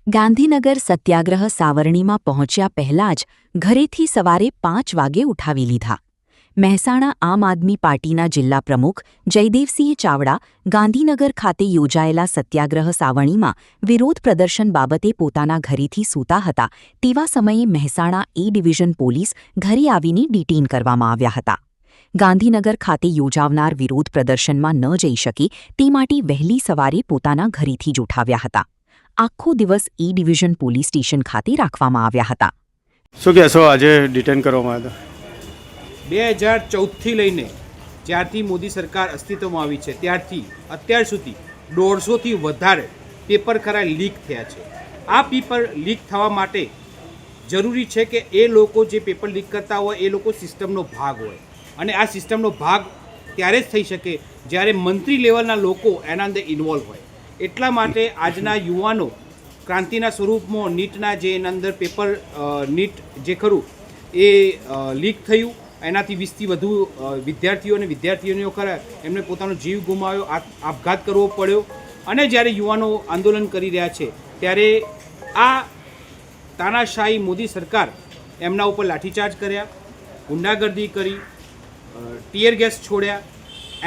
ગાંધીનગર સત્યાગ્રહ સાવરણીમાં પહોંચ્યા પહેલાં જ ઘરેથી સવારે 5 વાગે ઉઠાવી લીધા. મહેસાણા આમ આદમી પાર્ટીના જિલ્લા પ્રમુખ જયદેવસિંહ ચાવડા ગાંધીનગર ખાતે યોજાયેલા સત્યાગ્રહ સાવરણીમાં વિરોધ પ્રદર્શન બાબતે પોતાના ઘરેથી સૂતા હતા તેવા સમયે મહેસાણા એ ડિવિઝન પોલીસ ઘરે આવીને ડિટેઇન કરવામાં આવ્યા હતા. ગાંધીનગર ખાતે યોજાવનાર વિરોધ પ્રદર્શનમાં ન જઈ શકે તે માટે વહેલી સવારે પોતાના ઘરેથી જ ઉઠાવ્યા હતા. આખો દિવસ એ ડિવિઝન પોલીસ સ્ટેશન ખાતે રાખવામાં આવ્યા હતા. શું કહેશો, આજે ડિટેન કરવામાં આવ્યા? 2014થી લઈને જ્યારથી મોદી સરકાર અસ્તિત્વમાં આવી છે ત્યારથી અત્યાર સુધી 150થી વધારે પેપર ખરા લીક થયા છે. આ પેપર લીક થવા માટે જરૂરી છે કે એ લોકો જે પેપર લીક કરતા હોય એ લોકો સિસ્ટમનો ભાગ હોય, અને આ સિસ્ટમનો ભાગ ત્યારે જ થઈ શકે જ્યારે મંત્રી લેવલના લોકો એના અંદર ઇન્વોલ્વ હોય. એટલા માટે આજના યુવાનો ક્રાંતિના સ્વરૂપમાં નીટના જે એના અંદર પેપર નીટ જે ખરું એ લીક થયું, એનાથી 20થી વધુ વિદ્યાર્થીઓ અને વિદ્યાર્થીનીઓ ખરા એમને પોતાનો જીવ ગુમાવ્યો, આપઘાત કરવો પડ્યો. અને જ્યારે યુવાનો આંદોલન કરી રહ્યા છે ત્યારે આ તાનાશાહી મોદી સરકાર એમના ઉપર લાઠીચાર્જ કર્યા, ગુંડાગર્દી કરી, ટીયર ગેસ છોડ્યા,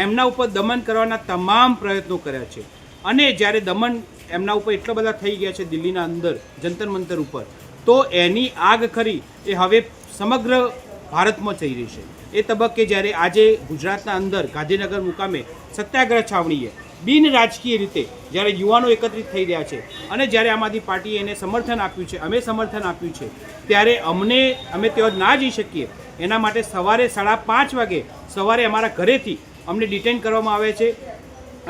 એમના ઉપર દમન કરવાના તમામ પ્રયત્નો કર્યા છે. અને જ્યારે દમન એમના ઉપર એટલા બધા થઈ ગયા છે દિલ્હીના અંદર જંતર મંતર ઉપર, તો એની આગ ખરી એ હવે સમગ્ર ભારતમાં થઈ રહી છે. એ તબક્કે જ્યારે આજે ગુજરાતના અંદર ગાંધીનગર મુકામે સત્યાગ્રહ છાવણીએ બિન રાજકીય રીતે જ્યારે યુવાનો એકત્રિત થઈ રહ્યા છે અને જ્યારે આમ આદમી પાર્ટીએ એને સમર્થન આપ્યું છે, અમે સમર્થન આપ્યું છે, ત્યારે અમે ત્યાં ના જઈ શકીએ એના માટે સવારે 5:30 વાગે સવારે અમારા ઘરેથી અમને ડિટેન કરવામાં આવે છે.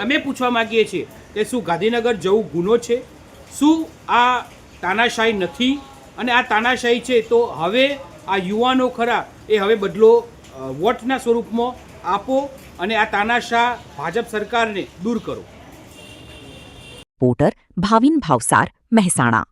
અમે પૂછવા માગીએ છીએ કે શું ગાંધીનગર જવું ગુનો છે? શું આ તાનાશાહી નથી? અને આ તાનાશાહી છે તો હવે આ યુવાનો ખરા એ હવે બદલો વોટના સ્વરૂપમાં આપો અને આ તાનાશાહ ભાજપ સરકારને દૂર કરો. રિપોર્ટર ભાવિન ભાવસાર, મહેસાણા.